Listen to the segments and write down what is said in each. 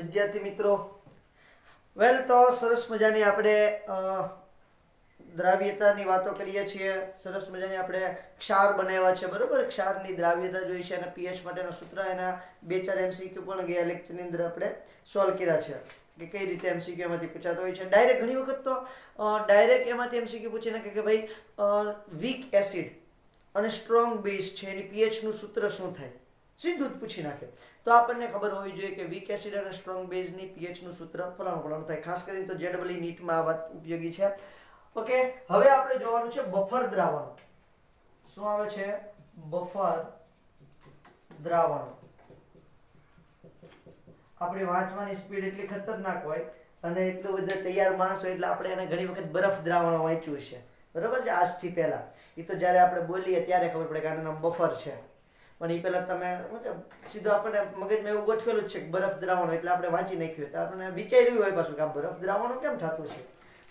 વિદ્યાર્થી મિત્રો વેલ તો સરસ મજાની આપણે દ્રાવ્યતાની વાતો કરીએ છીએ। સરસ મજાની આપણે ક્ષાર બનાવ્યા છે, બરોબર। ક્ષારની દ્રાવ્યતા જોઈ છે અને પીએચ માટેનું સૂત્ર એના 2-4 એમસીક્યુ પણ ગયા લેક્ચરની અંદર આપણે સોલ્વ કર્યા છે કે કઈ રીતે એમસીક્યુ એમાંથી પૂછાતો હોય છે। ડાયરેક્ટ ઘણી વખત તો ડાયરેક્ટ એમાંથી એમસીક્યુ પૂછીને કે ભાઈ વીક એસિડ અને સ્ટ્રોંગ બેઝ છે એની પીએચ નું સૂત્ર શું થાય, સીધું જ પૂછી નાખે। તો આપણને ખબર હોવી જોઈએ કે વીક એસિડ અને સ્ટ્રોંગ બેઝની પીએચ નું સૂત્ર ફલાણું થાય। ખાસ કરીને તો જેડબલઈ નીટમાં આ વાત ઉપયોગી છે। ઓકે, હવે આપણે જોવાનું છે બફર દ્રાવણ। શું આવે છે? બફર દ્રાવણ। આપણી વાંચવાની સ્પીડ એટલી ખતરનાક હોય અને એટલું બધું તૈયાર માણસ હોય એટલે આપણે એને ઘણી વખત બરફ દ્રાવણ વાંચ્યું છે, બરાબર છે, આજથી પહેલા। એ તો જ્યારે આપણે બોલીએ ત્યારે ખબર પડે કે આનું નામ બફર છે, પણ એ પહેલા તમે સીધો આપણે મગજમાં એવું ગોઠવેલું જ છે કે બરફ દ્રાવણ એટલે આપણે વાંચી નાખ્યું, તો આપણને વિચાર્યું હોય પાછું કે આ બરફ દ્રાવણો કેમ થતું છે,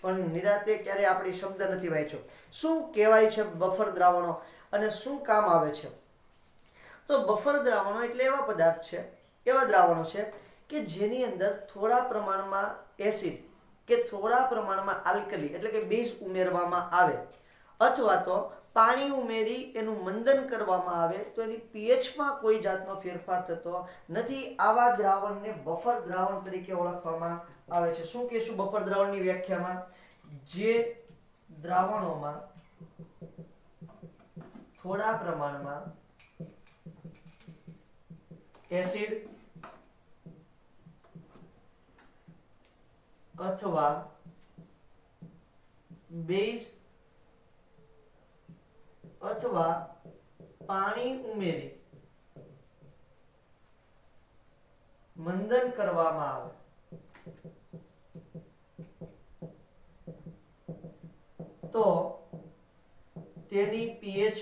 પણ નિરાતે ક્યારે આપણી શબ્દ નથી વાંચ્યો। શું કહેવાય છે બફર દ્રાવણો અને શું કામ આવે છે? તો બફર દ્રાવણો એટલે એવા પદાર્થ છે, એવા દ્રાવણો છે કે જેની અંદર થોડા પ્રમાણમાં એસિડ કે થોડા પ્રમાણમાં આલ્કલી એટલે કે બેઝ ઉમેરવામાં આવે અથવા તો પાણી ઉમેરી એનું મંદન કરવામાં આવે તો એની પીએચમાં કોઈ જાતનો ફેરફાર થતો નથી। આવા દ્રાવણને બફર દ્રાવણ તરીકે ઓળખવામાં આવે છે। શું કહેશું બફર દ્રાવણની વ્યાખ્યામાં? જે દ્રાવણોમાં થોડા પ્રમાણમાં એસિડ અથવા બેઝ અથવા પાણી ઉમેરી મંદન કરવામાં આવે તો તેની પીએચ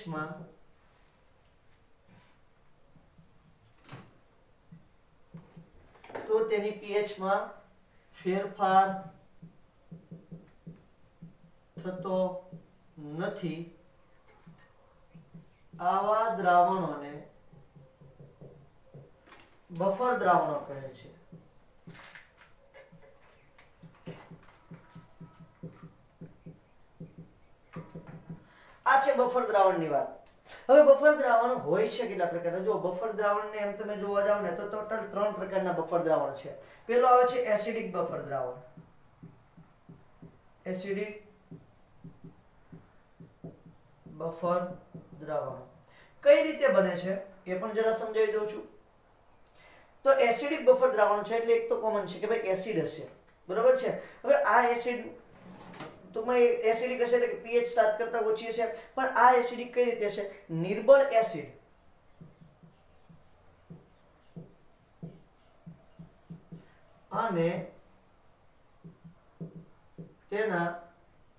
માં ફેરફાર થતો નથી। આવા દ્રાવણોને બફર દ્રાવણો કહે છે। આ છે બફર દ્રાવણની વાત। હવે બફર દ્રાવણ હોય છે કેટલા પ્રકારના? જો બફર દ્રાવણને એમ તમે જોવા જાવ ને તો ટોટલ 3 પ્રકારના બફર દ્રાવણ છે। પહેલો આવે છે એસિડિક બફર દ્રાવણ। એસિડિક બફર દ્રાવણ કઈ રીતે બને છે એ પણ જરા સમજાવી દઉં છું। તો એસિડિક બફર દ્રાવણ છે એટલે એક તો કોમન છે કે ભાઈ એસિડ હશે, બરાબર છે। હવે આ એસિડ ટૂંકમાં એસિડિક હશે એટલે કે પીએચ 7 કરતા ઓછી હશે, પણ આ એસિડિક કઈ રીતે હશે? નિર્બળ એસિડ અને તેના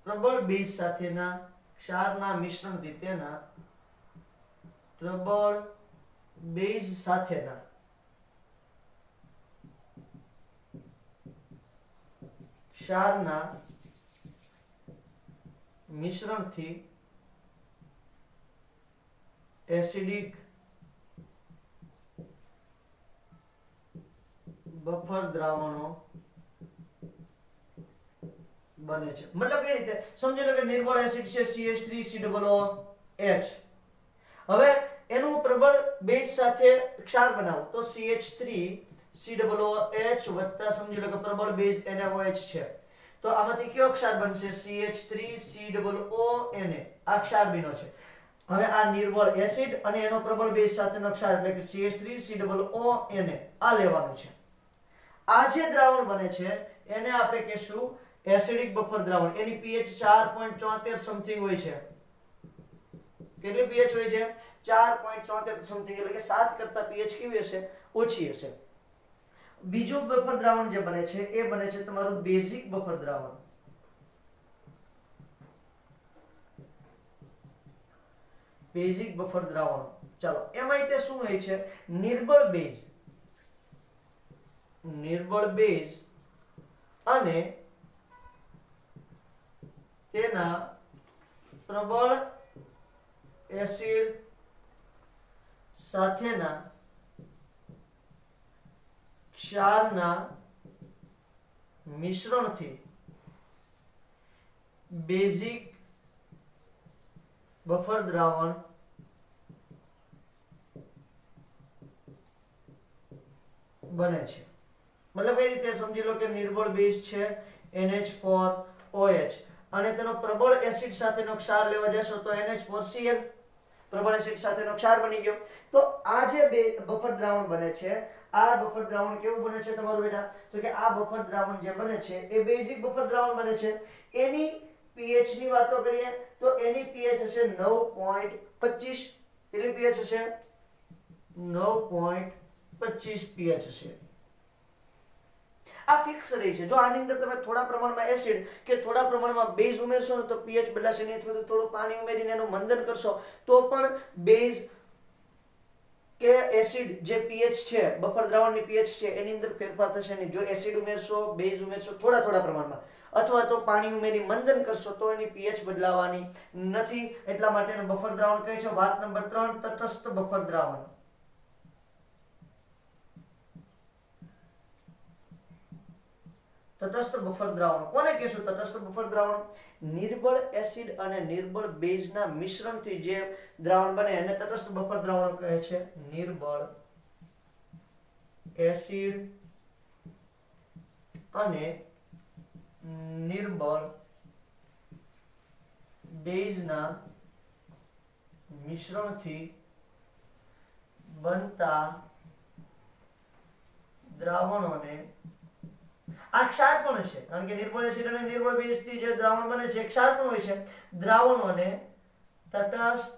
પ્રબળ બેઝ સાથેના ક્ષારના મિશ્રણથી તેના પ્રબળ બેઝ સાથેના ક્ષારના મિશ્રણથી એસિડિક બફર દ્રાવણો બને છે। મતલબ કઈ રીતે સમજી લો કે નિર્બળ એસિડ છે CH3COOH, હવે એનું પ્રબળ બેઝ સાથે ક્ષાર બનાવો તો CH3COOH વત્તા સમજી લો કે પ્રબળ બેઝ NaOH છે, તો આમાંથી કયો ક્ષાર બનશે? CH3COONA। આ ક્ષાર બન્યો છે। હવે આ નિર્બળ એસિડ અને એનો પ્રબળ બેઝ સાથેનો ક્ષાર એટલે કે CH3COONA આ લેવાનું છે। આ જે દ્રાવણ બને છે એને આપણે કહેશું એસિડિક બફર દ્રાવણ। એની પીએચ 4.74 સમથિંગ હોય છે। કેટલી પીએચ હોય છે? 4.74 સમથિંગ, એટલે કે 7 કરતા પીએચ કેવી હશે? ઓછી હશે। બીજું બફર દ્રાવણ જે બને છે એ બને છે તમારું બેઝિક બફર દ્રાવણ। બેઝિક બફર દ્રાવણ, ચાલો એમાં તે શું હોય છે? નિર્બળ બેઝ અને તેના પ્રબળ એસિડ સાથેના ક્ષારના મિશ્રણથી બેઝિક બફર દ્રાવણ બને છે। मतलब कई रीते समझी लो कि निर्बळ बेस છે NH4OH અને તેનો પ્રબળ એસિડ સાથેનો ક્ષાર લેવા જશો તો NH4Cl પ્રબળ એસિડ સાથેનો ક્ષાર બની ગયો। તો આ જે બે બફર દ્રાવણ બને છે આ બફર દ્રાવણ કેવું બને છે તમારું બેટા તો કે આ બફર દ્રાવણ જે બને છે એ બેઝિક બફર દ્રાવણ બને છે। એની pH ની વાતો કરીએ તો એની pH હશે 9.25 કેટલી pH હશે 9.25 pH હશે। આ ફિક્સ રહી છે। જો આની અંદર તમે થોડા પ્રમાણમાં એસિડ કે થોડા પ્રમાણમાં બેઝ ઉમેરશો ને તો pH બદલાશે નહીં અથવા તો થોડું પાણી ઉમેરીને એનું મંદન કરશો તો પણ બેઝ કે એસિડ જે pH છે બફર દ્રાવણની pH છે એની અંદર ફેરફાર થશે નહીં। જો એસિડ ઉમેરશો બેઝ ઉમેરશો થોડા થોડા પ્રમાણમાં અથવા તો પાણી ઉમેરી મંદન કરશો તો એની pH બદલાવાની નથી। એટલા માટે એને બફર દ્રાવણ કહે છે। વાત નંબર 3 તટસ્થ બફર દ્રાવણ। તટસ્થ બફર દ્રાવણ કોને કહેશું તટસ્થ બફર દ્રાવણ નિર્બળ એસિડ અને નિર્બળ બેઝના મિશ્રણથી જે દ્રાવણ બને એને તટસ્થ બફર દ્રાવણ કહે છે। નિર્બળ એસિડ અને નિર્બળ બેઝના મિશ્રણથી બનતા દ્રાવણોને આ ક્ષાર પણ છે કારણ કે નિર્બળ એસિડ અને નિર્બળ બેઝથી જે દ્રાવણ બને છે ક્ષાર પણ હોય છે। દ્રાવણોને તટસ્થ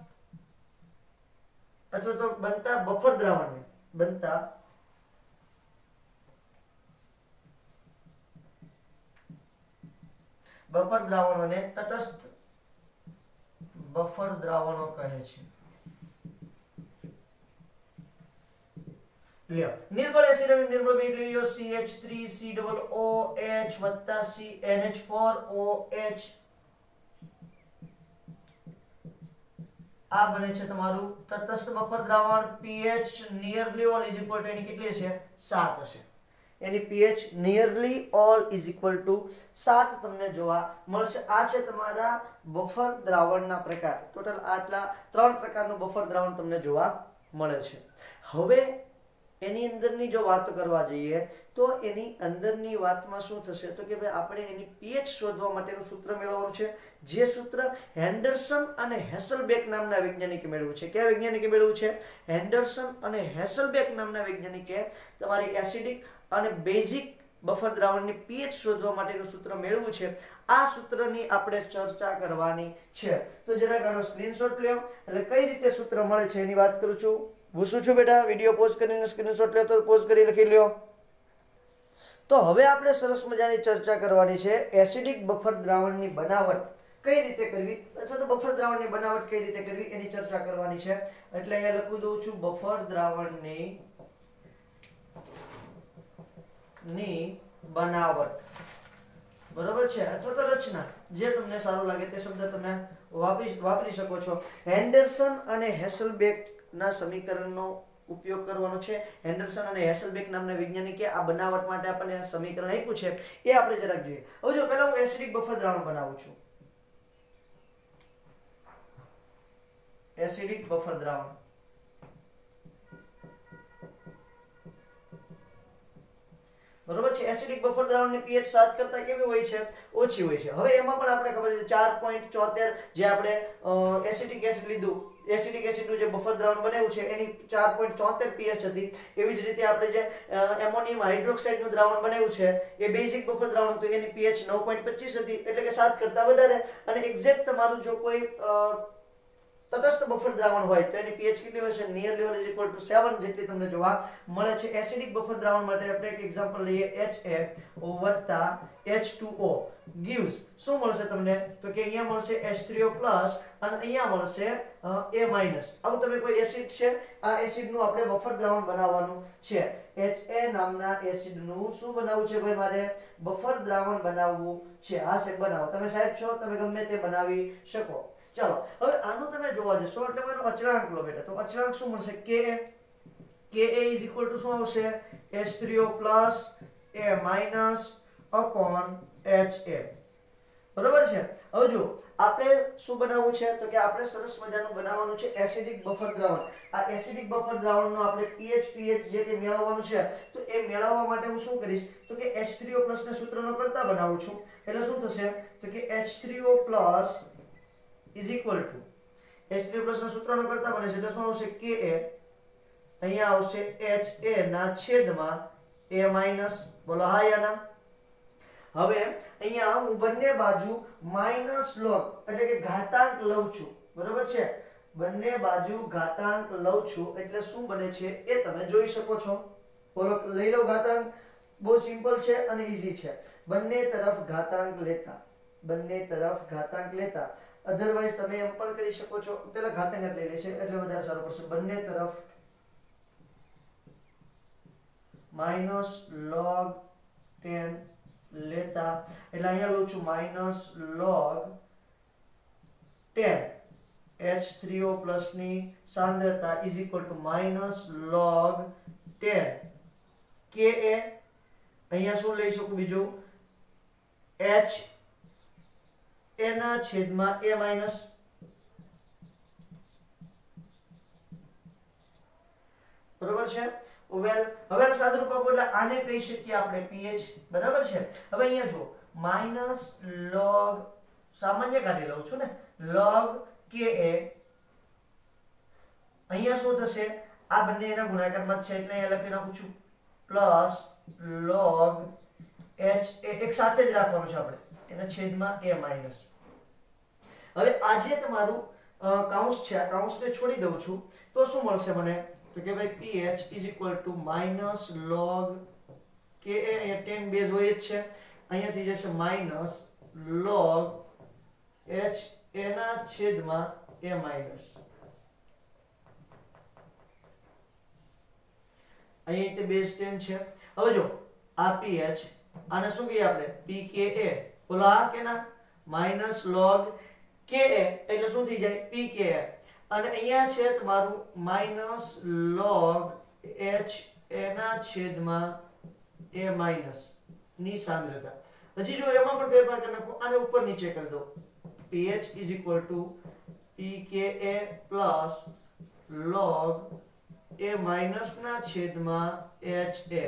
અથવા તો બનતા બફર દ્રાવણને બનતા બફર દ્રાવણોને તટસ્થ બફર દ્રાવણો કહે છે। લ્યો નિર્બળ એસિડ અને નિર્બળ બેઝ લઈ લ્યો CH3COOH CNH4OH આ બને છે તમારું તટસ્થ બફર દ્રાવણ। pH nearly all is equal to એની કેટલી છે 7 હશે। એની pH nearly all is equal to 7 તમને જોવા મળશે। આ છે તમારા બફર દ્રાવણના પ્રકાર। ટોટલ આટલા 3 પ્રકારનું બફર દ્રાવણ તમને જોવા મળે છે। હવે એની અંદરની જો વાત કરવા જઈએ તો એની અંદરની વાતમાં શું થશે તો કે ભાઈ આપણે એની pH શોધવા માટેનું સૂત્ર મેળવવાનું છે। જે સૂત્ર હેન્ડરસન અને હેસલબેક નામના વૈજ્ઞાનિકે મેળવ્યું છે। કયા વૈજ્ઞાનિકે મેળવ્યું છે હેન્ડરસન અને હેસલબેક નામના વૈજ્ઞાનિકે તમારી એસિડિક અને બેઝિક બફર દ્રાવણની pH શોધવા માટેનું સૂત્ર મેળવ્યું છે। આ સૂત્રની આપણે ચર્ચા કરવાની છે। તો જરાક આનો સ્ક્રીનશોટ લ્યો એટલે કઈ રીતે સૂત્ર મળે છે એની વાત કરું છું। પૂછું છું બેટા વિડિયો પોઝ કરીને સ્ક્રીનશોટ લ્યો તો પોઝ કરી લખી લ્યો। તો હવે આપણે સરસ મજાની ચર્ચા કરવાની છે એસિડિક બફર દ્રાવણની બનાવટ કઈ રીતે કરવી અથવા તો બફર દ્રાવણની બનાવટ કઈ રીતે કરવી એની ચર્ચા કરવાની છે। એટલે અહીંયા લખું દઉં છું બફર દ્રાવણની બનાવટ બરોબર છે અથવા તો રચના જે તમને સારું લાગે તે શબ્દ તમે વાપરી શકો છો। હેન્ડરસન અને હેસલબેક ના સમીકરણનો ઉપયોગ કરવાનો છે। હેન્ડરસન અને હેસલબેક નામના વૈજ્ઞાનિકે આ બનાવટ માટે આપણને સમીકરણ આપ્યું છે એ આપણે જરાક જોઈએ। હવે જો પહેલા હું એસિડિક બફર દ્રાવણ બનાવું છું। એસિડિક બફર દ્રાવણ બરોબર છે। એસિડિક બફર દ્રાવણની pH 7 કરતા કેવી હોય છે ઓછી હોય છે। હવે એમાં પણ આપણે ખબર છે 4.74 જે આપણે એસિટિક એસિડ લીધું એસિડિક એસિડનું જે બફર દ્રાવણ બનાવ્યું છે એની 4.74 pH હતી। એવી જ રીતે આપણે જે એમોનિયમ હાઇડ્રોક્સાઇડનું દ્રાવણ બનાવ્યું છે એ બેઝિક બફર દ્રાવણ હતું એની pH 9.25 હતી એટલે કે 7 કરતા વધારે। અને એક્ઝેક્ટ તમારું જો કોઈ તટસ્થ બફર દ્રાવણ હોય તો એની pH કેટલી હશે nearly all is equal to 7 જેટલી તમને જોવા મળે છે। એસિડિક બફર દ્રાવણ માટે આપણે એક એક્ઝામ્પલ લઈએ HA વત્તા H2O gives શું મળશે તમને તો કે અહીંયા મળશે H3O પ્લસ અને અહીંયા મળશે A માઈનસ। આવું તમે કોઈ એસિડ છે આ એસિડનું આપણે બફર દ્રાવણ બનાવવાનું છે। HA નામના એસિડનું શું બનાવવું છે ભાઈ મારે બફર દ્રાવણ બનાવવું છે। આ છે બનાવો તમે સાહેબ છો તમે ગમે તે બનાવી શકો। ચાલો હવે આનું તમે જોવા જશો એટલે એનો અચળાંક લો બેટા તો અચળાંક શું મળશે Ka Ka is equal two શું આવશે H3O plus A minus upon HA બરોબર છે। હવે જો આપણે શું બનાવવું છે તો કે આપણે સરસ મજાનું બનાવવાનું છે એસિડિક બફર દ્રાવણ। આ એસિડિક બફર દ્રાવણનો આપણે pH જે કે મેળવવાનું છે તો એ મેળવવા માટે હું શું કરીશ તો કે H3O+ ને સૂત્રનો કરતા બનાવું છું એટલે શું થશે તો કે H3O+ is equal two H3O+ ના સૂત્રનો કરતા બને છે એટલે શું આવશે Ka અહીંયા આવશે HA ના છેદમાં A માઈનસ બોલો હા યા ના। હવે અહીંયા હું બંને બાજુ માઈનસ log એટલે કે ઘાતાંક લઉં છું બરોબર છે બંને બાજુ ઘાતાંક લઉં છું એટલે શું બને છે એ તમે જોઈ શકો છો બોલો લઈ લો ઘાતાંક બહુ સિમ્પલ છે અને ઈઝી છે બંને તરફ ઘાતાંક લેતા અધરવાઇઝ તમે એમ પણ કરી શકો છો પેલા ઘાતાંક જ લઈ લેશે એટલે વધારે સારું પડશે બંને તરફ માઈનસ log 10 લેતા એટલે અહીંયા લઉં છું માઈનસ log 10 H3O+ ની સાંદ્રતા is equal two minus log 10 Ka અહીંયા શું લઈ શકું બીજું H A ના છેદમાં A માઈનસ બરોબર છે વેલ હવે સાદુરૂપ આપો એટલે આને કહી શકીએ આપણે pH બરાબર છે। હવે અહીંયા જો માઈનસ log સામાન્ય કાઢી લઉં છું ને log Ka અહીંયા શું થશે આ બંને એના ગુણાકારમાં જ છે એટલે અહીંયા લખી નાખું છું પ્લસ log H એક સાથે જ રાખવાનું છે આપણે એના છેદમાં A માઈનસ। હવે આ જે તમારું કાઉન્સ છે આ કાઉન્સને છોડી દઉં છું તો શું મળશે મને તો કે ભાઈ pH is equal two minus log Ka અહીંયા 10 બેઝ હોય જ છે અહીંયાથી જશે માઈનસ log H A ના છેદમાં A માઈનસ અહીં તે બેઝ 10 છે। હવે જો આ pH આને શું કહીએ આપણે pKa બોલો આ કે ના માઈનસ log Ka એટલે શું થઈ જાય pKa અને અહીંયા છે તમારું માઈનસ log H A ના છેદમાં A માઈનસ ની સાંદ્રતા હજી જો એમાં પણ ફેરફાર કરી નાખો આને ઉપર નીચે કરી દો pH is equal two pKa plus log A minus ના છેદમાં HA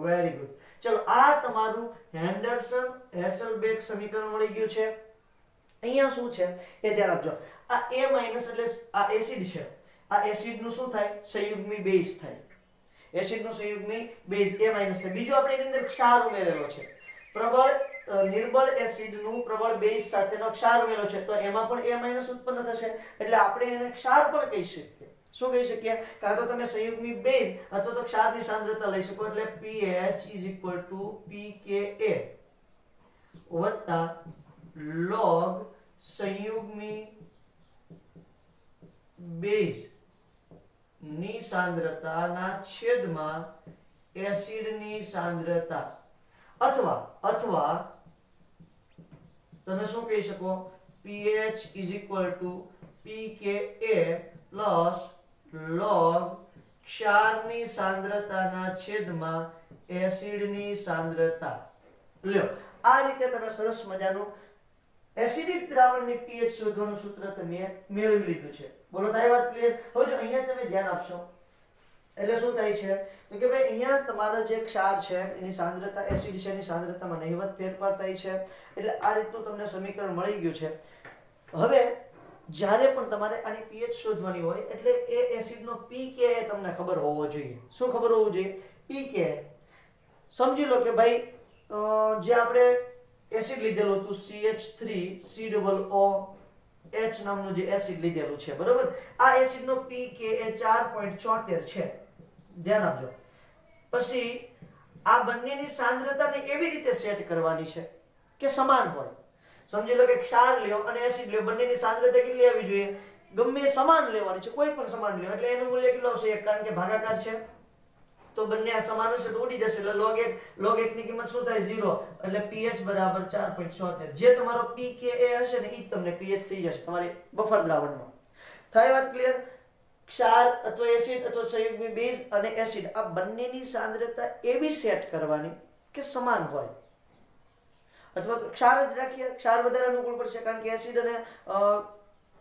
વેરી ગુડ। ચલો આ તમારું હેન્ડરસન હેસલબેક સમીકરણ મળી ગયું છે। અહીંયા શું છે એ ધ્યાન આપજો આ A માઈનસ એટલે આ એસિડ છે આ એસિડ નું શું થાય સંયુગ્મી બેઝ થાય એસિડ નું સંયુગ્મી બેઝ A માઈનસ થાય બીજું આપણે એની અંદર ક્ષાર ઉમેરેલો છે પ્રબળ નિર્બળ એસિડ નું પ્રબળ બેઝ સાથેનો ક્ષાર ઉમેરેલો છે તો એમાં પણ A માઈનસ ઉત્પન્ન થશે એટલે આપણે એને ક્ષાર પણ કહી શકીએ શું કહી શકીએ કાં તો તમે સંયુગ્મી બેઝ અથવા તો ક્ષારની સાંદ્રતા લઈ શકો એટલે pH is equal two pKa વત્તા log સંયુગ્મી બેઝ ની સાંદ્રતાના છેદમાં એસિડ ની સાંદ્રતા અથવા તમે શું કહી શકો pH is equal two pKa plus log ક્ષારની સાંદ્રતાના છેદમાં એસિડની સાંદ્રતા લ્યો આ રીતે તમે સરસ મજાનું એસિડિક દ્રાવણની pH શોધવાનું સૂત્ર તમે મેળવી લીધું છે બોલો થાય વાત ક્લિયર। હવે જો અહીંયા તમે ધ્યાન આપશો એટલે શું થાય છે તો કે ભાઈ અહીંયા તમારો જે ક્ષાર છે એની સાંદ્રતા એસિડ છે એની સાંદ્રતામાં નહિવત ફેરફાર થાય છે એટલે આ રીતનું તમને સમીકરણ મળી ગયું છે। હવે જ્યારે પણ તમારે આની pH શોધવાની હોય એટલે એ એસિડનો pKa તમને ખબર હોવો જોઈએ શું ખબર હોવું જોઈએ pKa સમજી લો કે ભાઈ જે આપણે એસિડ લીધેલું હતું CH3COOH નામનું જે એસિડ લીધેલું છે બરોબર આ એસિડનો pKa 4.74 છે ધ્યાન આપજો। પછી આ બંનેની સાંદ્રતાને એવી રીતે સેટ કરવાની છે કે સમાન હોય સમજી લો કે ક્ષાર લ્યો અને એસિડ લ્યો બંનેની સાંદ્રતા કેટલી આવવી જોઈએ ગમે સમાન લેવાની છે કોઈ પણ સમાન લ્યો એટલે એનું મૂલ્ય કેટલું આવશે કારણ કે ભાગાકાર છે તો બંને આ સમાન હશે તો ઉડી જશે એટલે log 1 ની કિંમત શું થાય 0 એટલે pH બરાબર 4.74 જે તમારો pKa હશે ને ઈ તમને pH થઈ જશે તમારી બફર દ્રાવણમાં થાય વાત ક્લિયર। ક્ષાર અથવા એસિડ અથવા સંયુગ્મી બેઝ અને એસિડ આ બંનેની સાંદ્રતા એવી સેટ કરવાની કે સમાન હોય, અથવા તો ક્ષાર જ રાખીએ, ક્ષાર વધારે અનુકૂળ પડશે કારણ કે એસિડ અને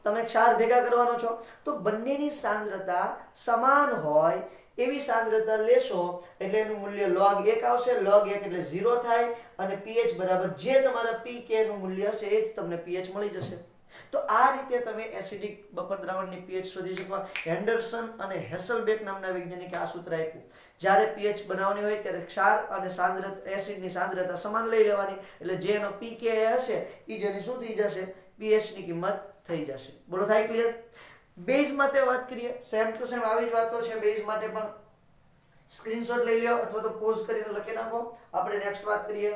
તમે ક્ષાર ભેગા કરવાનો છો તો બંનેની સાંદ્રતા સમાન હોય એવી સાંદ્રતા લેશો એટલે એનું મૂલ્ય log 1 આવશે. log 1 એટલે 0 થાય અને pH બરાબર જે તમારા pK નું મૂલ્ય હશે એ જ તમને pH મળી જશે. તો આ રીતે તમે એસિડિક બફર દ્રાવણની pH શોધી શકો. હેન્ડરસન અને હેસલબેક નામના વૈજ્ઞાનિકે આ સૂત્ર આપ્યું. જ્યારે pH બનાવવાની હોય ત્યારે ક્ષાર અને સાંદ્રતા એસિડની સાંદ્રતા સમાન લઈ લેવાની એટલે જે એનો pK હશે એ જેની શું થઈ જશે pH ની કિંમત થઈ જશે. બોલો થાય ક્લિયર? બેઝ માટે વાત કરીએ, સેમ ટુ સેમ આવી જ વાતો છે. બેઝ માટે પણ સ્ક્રીનશોટ લઈ લો અથવા તો પોઝ કરીને લખી નાખો. આપણે નેક્સ્ટ વાત કરીએ.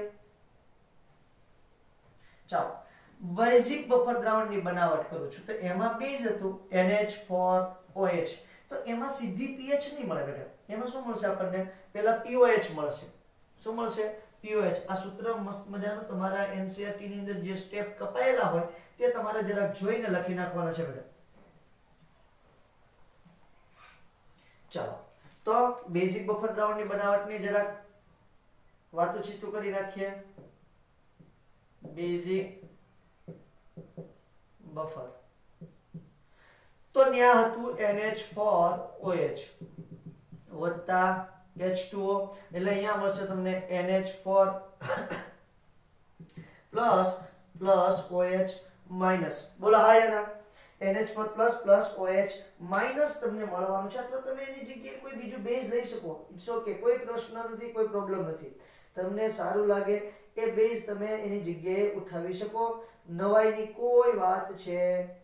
ચાલો, બેઝિક બફર દ્રાવણની બનાવટ કરું છું તો એમાં બેઝ હતું NH4OH. તો એમાં સીધી pH નહીં મળે બેટા. એમાં શું મળશે આપણને? પહેલા POH મળશે. શું મળશે? POH. આ સૂત્ર મસ્ત મજાનું તમારા NCERT ની અંદર જે સ્ટેપ કપાયેલા હોય તે તમારે જરાક જોઈને લખી નાખવાના છે બેટા. ચાલો, તો બેઝિક બફર દ્રાવણની બનાવટની જરાક વાતો ચીતું કરી નાખીએ. બેઝિક બફર તો ત્યાં હતું NH4OH વત્તા H2O એટલે અહીંયા મળશે તમને NH4 પ્લસ OH માઈનસ. બોલો હા યાના NH4 પ્લસ OH માઈનસ તમને મળવાનું છે અથવા તમે એની જગ્યાએ કોઈ બીજું બેઝ લઈ શકો. ઇટ્સ ઓકે, કોઈ પ્રશ્ન નથી, કોઈ પ્રોબ્લેમ નથી. તમને સારું લાગે એ બેઝ તમે એની જગ્યાએ ઉઠાવી શકો. નવાઈની કોઈ વાત છે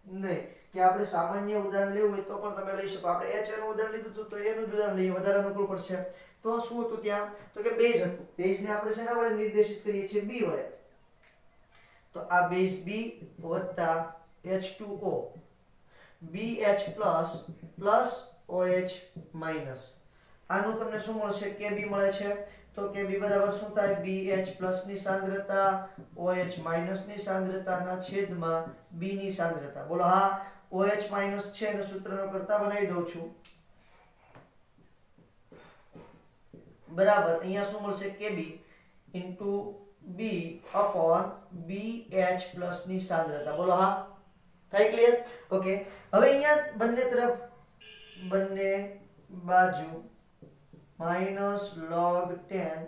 નહીં કે આપણે સામાન્ય ઉદાહરણ લેવું હોય તો પણ તમે લઈ શકો. આપણે H નું ઉદાહરણ લીધું હતું તો એનું જ ઉદાહરણ લઈએ, વધારે અનુકૂળ પડશે. તો શું હતું ત્યાં? તો કે બેઝ હતું. બેઝને આપણે શેના વડે નિર્દેશિત કરીએ છીએ? B વડે. તો આ બેઝ B વત્તા H2O BH plus OH minus. આનું તમને શું મળશે? Kb મળે છે. તો Kb બરાબર શું થાય? BH પ્લસ ની સાંદ્રતા OH માઈનસ ની સાંદ્રતાના છેદમાં B ની સાંદ્રતા. બોલો હા, OH માઈનસ છે અને સૂત્રનો કરતા બનાવી દઉં છું. બરાબર અહીંયા શું મળશે? Kb into B upon BH plus ની સાંદ્રતા. બોલો હા, થાય ક્લિયર? ઓકે, હવે અહીંયા બંને તરફ બંને બાજુ માઈનસ log 10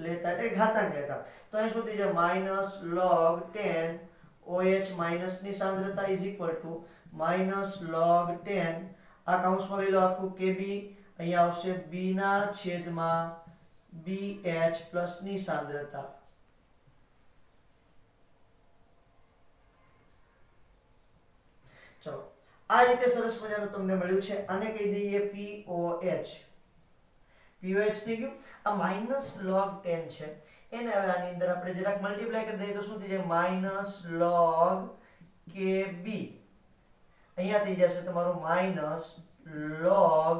લેતા એટલે ઘાતાંક લેતા તો અહીં શું થઈ જાય? માઈનસ log 10 OH માઈનસ ની સાંદ્રતા is equal two minus log 10 આ કૌંસમાં લઈ લો આખું Kb અહીંયા આવશે B ના છેદમાં BH પ્લસ ની સાંદ્રતા. ચલો, આ રીતે સરસ મજાનું તમને મળ્યું છે. આને કહી દઈએ POH. POH થઈ ગયું. આ માઈનસ log 10 છે એને હવે આની અંદર આપણે જરાક મલ્ટીપ્લાય કરી દઈએ તો શું થઈ જાય? માઈનસ log Kb અહીંયા થઈ જશે તમારું માઈનસ log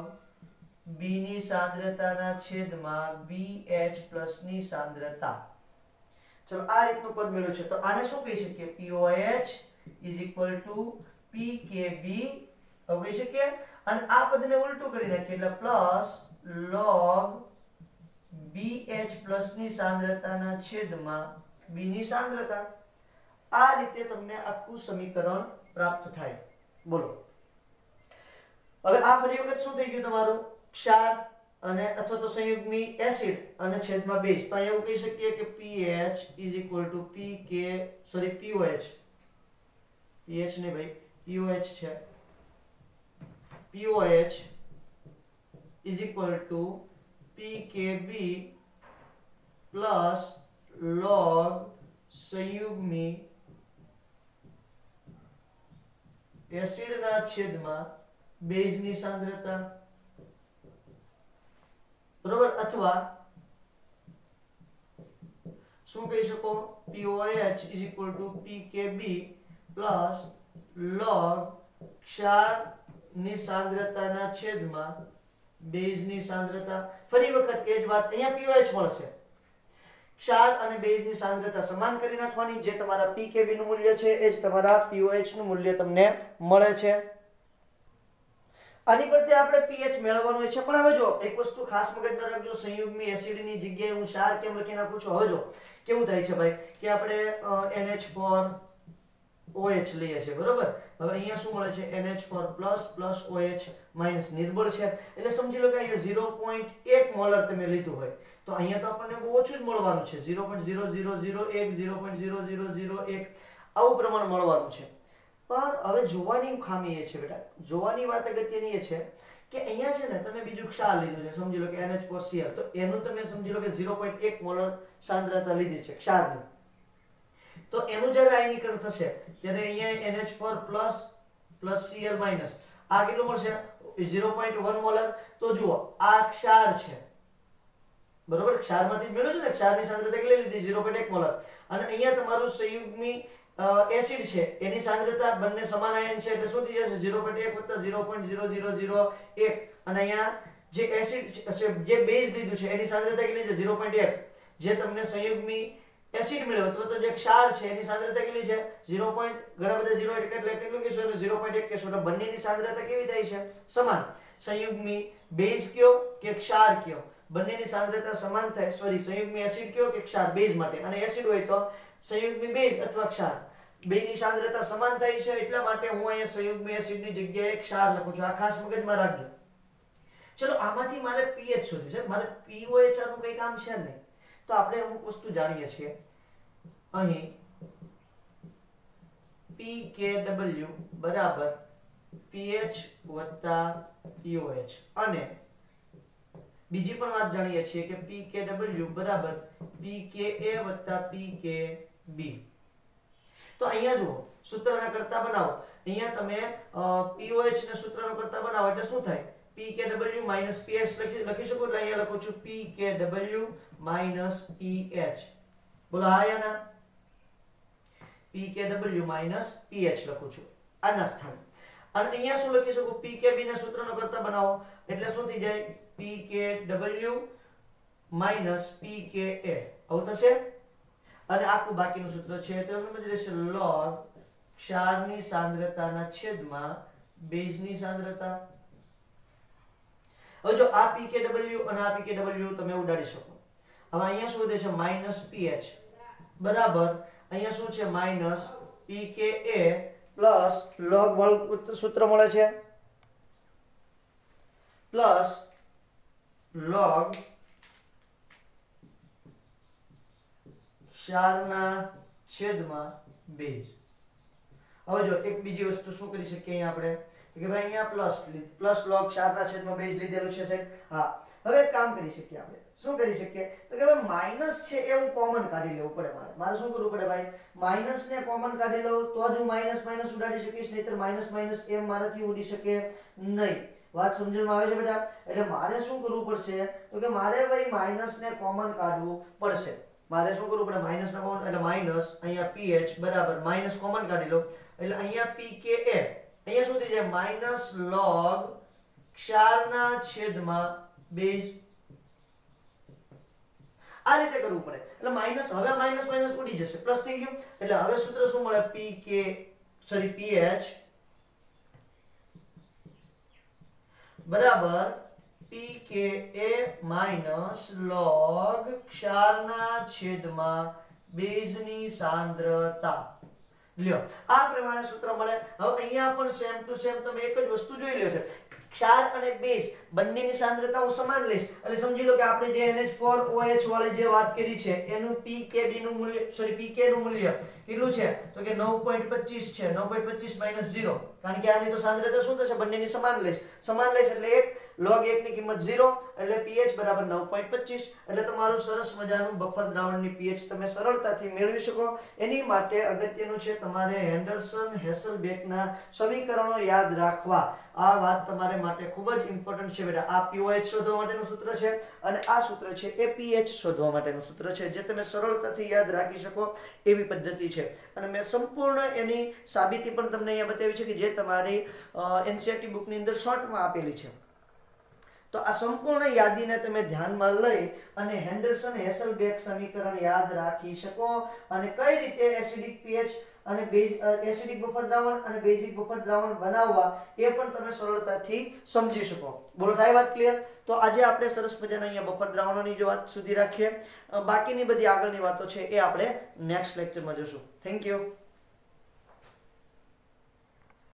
B ની સાંદ્રતાના છેદમાં BH પ્લસ ની સાંદ્રતા. ચલો, આ રીતનું પદ મળ્યું છે તો આને શું કહી શકીએ? POH is equal two PKB કહી શકીએ. અને આ પદને ઉલટું કરી નાખીએ એટલે પ્લસ log BH પ્લસ ની સાંદ્રતાના છેદમાં B ની સાંદ્રતા. આ રીતે તમને આખું સમીકરણ પ્રાપ્ત થાય. બોલો હવે આ ફરી વખત શું થઈ ગયું તમારું? ક્ષાર અને અથવા તો સંયુગ્મી એસિડ અને છેદમાં બેઝ. તો અહીંયા એવું કહી શકીએ કે pH is equal two POH ને ભાઈ POH છે. POH is equal to PKB plus log સંયુગ્મી એસિડના છેદમાં બેઝની સાંદ્રતા. બરોબર? અથવા શું કહી શકો? POH is equal to PKB plus log ક્ષારની સાંદ્રતાના છેદમાં બેઝની સાંદ્રતા. ફરી વખત એ જ વાત અહીંયા POH મળશે. ક્ષાર અને બેઝની સાંદ્રતા સમાન કરી નાખવાની. જે તમારા PKB નું મૂલ્ય છે એ જ તમારા POH નું મૂલ્ય તમને મળે છે. આની પરથી આપણે pH મેળવવાનું છે પણ હવે જો એક વસ્તુ ખાસ મગજમાં રાખજો સંયુગ્મી એસિડની જગ્યાએ હું ક્ષાર કેમ લખી નાખું છું હવે જો કેવું થાય છે ભાઈ કે આપણે NH4 OH લઈએ છીએ બરોબર હવે અહીંયા શું મળે છે NH4+ OH માઈનસ નિર્બળ છે એટલે સમજી લો કે અહીંયા 0.1 મોલર તમે લીધું હોય તો અહીંયા તો આપણને બહુ ઓછું જ મળવાનું છે 0.0001 0.0001 આવું પ્રમાણ મળવાનું છે પણ હવે જોવાની ખામી એ છે બેટા જોવાની વાત અગત્યની એ છે કે અહીંયા છે ને તમે બીજું ક્ષાર લીધું છે સમજી લો કે NH4Cl તો એનું તમે સમજી લો કે 0.1 મોલર સાંદ્રતા લીધી છે ક્ષારની તો એનું જ્યારે આયનીકરણ થશે ત્યારે અહીંયા NH4+ Cl- આ કેટલું મળશે 0.1 મોલર તો જુઓ આ ક્ષાર છે બરોબર ક્ષારમાંથી જ મેળવ્યું છે ને ક્ષારની સાંદ્રતા કેટલી લીધી 0.1 મોલર અને અહીંયા તમારું સંયુગ્મી એસિડ છે એની સાંદ્રતા બંને સમાન આયન છે એટલે શું થઈ જશે 0.1 + 0.0001 અને અહીંયા જે એસિડ છે જે બેઝ લીધું છે એની સાંદ્રતા કેટલી છે 0.1 જે તમને સંયુગ્મી એસિડ મળ્યો તો જે ક્ષાર છે એની સાંદ્રતા કેટલી છે 0. ઘણા બધા 0 એટલે કેટલું કહેશો એટલે 0.1 કહેશો એટલે બંનેની સાંદ્રતા કેવી થાય છે સમાન સંયુગ્મી બેઝ કયો કે ક્ષાર કયો બંનેની સાંદ્રતા સમાન થાય સોરી સંયુગ્મી એસિડ કયો કે ક્ષાર બેઝ માટે અને એસિડ હોય તો સંયુગ્મી બેઝ અથવા ક્ષાર બેની સાંદ્રતા સમાન થાય છે એટલા માટે હું અહીંયા સંયુગ્મી એસિડની જગ્યાએ ક્ષાર લખું છું આ ખાસ મગજમાં રાખજો ચલો આમાંથી મારે pH શોધવું છે મારે pOH નું કઈ કામ છે નહીં તો આપણે અમુક વસ્તુ જાણીએ છીએ અહીં pKw બરાબર pH + pOH અને બીજી પણ વાત જાણીએ છીએ કે pKw બરાબર pKa + pKb તો અહીંયા જુઓ સૂત્રના કરતા બનાવો અહીંયા તમે pOH ને સૂત્રનો કરતા બનાવો એટલે શું થાય pKw - pH લખી શકો એટલે અહીંયા લખું છું pKw - pH બોલો આયા ના pKw - pH લખું છું આના સ્થાને અને અહીંયા શું લખી શકું pKb ના સૂત્રનો કરતા બનાવો એટલે શું થઈ જાય pKw - pKa આવું થશે અને આખું બાકીનું સૂત્ર છે તો એનું જ રહેશે log ક્ષારની સાંદ્રતાના છેદમાં બેઝની સાંદ્રતા હવે જો આ pKw અને આ pKw તમે ઉડાડી શકો હવે અહીંયા શું વધે છે -pH બરાબર અહીંયા શું છે -pKa log વાળું સૂત્ર મળે છે log ક્ષારના છેદમાં બેઝ હવે જો એક બીજી વસ્તુ શું કરી શકીએ અહીંયા આપણે કે ભાઈ અહીંયા પ્લસ log ક્ષારના છેદમાં બેઝ લીધેલું છે સાહેબ હા હવે એક કામ કરી શકીએ આપણે શું કરી શકીએ તો કે ભાઈ માઈનસ છે એ હું કોમન કાઢી લેવું પડે મારે શું કરવું પડે ભાઈ માઈનસ ને કોમન કાઢી લઉં તો જ હું માઈનસ ઉડાડી શકીશ નહીતર માઈનસ એમ મારાથી ઉડી શકે નહીં વાત સમજણમાં આવે છે બેટા એટલે મારે શું કરવું પડશે તો કે મારે ભાઈ માઈનસ ને કોમન કાઢવું પડશે મારે શું કરવું પડે માઈનસ ને કોમન એટલે માઈનસ અહીંયા pH બરાબર માઈનસ કોમન કાઢી લો એટલે અહીંયા pKa અહીંયા શું થઈ જાય -log ક્ષારના છેદમાં બેઝ આ રીતે કરવું પડે એટલે માઈનસ હવે માઈનસ ઉડી જશે પ્લસ થઈ ગયું એટલે હવે સૂત્ર શું મળે pH બરાબર pKa - log ક્ષારના છેદમાં બેઝની સાંદ્રતા લ્યો આ પ્રમાણે સૂત્ર મળે હવે અહીંયા પણ સેમ ટુ સેમ તમે એક જ વસ્તુ જોઈ લ્યો છે ક્ષાર અને બેઝ બંનેની સાંદ્રતા હું સમાન લઈશ એટલે સમજી લો કે આપણે જે NH4OH વાળી જે વાત કરી છે એનું pKb નું મૂલ્ય pK નું મૂલ્ય કેટલું છે તો કે 9.25 છે 9.25 - 0 કારણ કે આની તો સાંદ્રતા શું થશે બંનેની સમાન લઈશ એટલે એક log 1 ની કિંમત 0 એટલે pH બરાબર 9.25 એટલે તમારું સરસ મજાનું બફર દ્રાવણની pH તમે સરળતાથી મેળવી શકો એની માટે અગત્યનું છે તમારે હેન્ડરસન હેસલબેકના સમીકરણો યાદ રાખવા આ વાત તમારે માટે ખૂબ જ ઇમ્પોર્ટન્ટ છે બેટા આ pOH શોધવા માટેનું સૂત્ર છે અને આ સૂત્ર છે એ pH શોધવા માટેનું સૂત્ર છે જે તમે સરળતાથી યાદ રાખી શકો એવી પદ્ધતિ છે અને મેં સંપૂર્ણ એની સાબિતી પણ તમને અહીંયા બતાવી છે કે જે તમારી NCERT બુકની અંદર શોર્ટમાં આપેલી છે તો આ સંપૂર્ણ યાદીને તમે ધ્યાનમાં લઈ અને હેન્ડરસન હેસલબેક સમીકરણ યાદ રાખી શકો અને કઈ રીતે એસિડિક પીએચ અને એસિડિક બફર દ્રાવણ અને બેઝિક બફર દ્રાવણ બનાવવા એ પણ તમે સરળતાથી સમજી શકો. બોલો થાય વાત ક્લિયર? તો આજે આપણે સરસ મજાના અહીંયા બફર દ્રાવણોની જો વાત સુધી રાખીએ. બાકીની બધી આગળની વાતો છે એ આપણે નેક્સ્ટ લેક્ચરમાં જોશું. Thank you.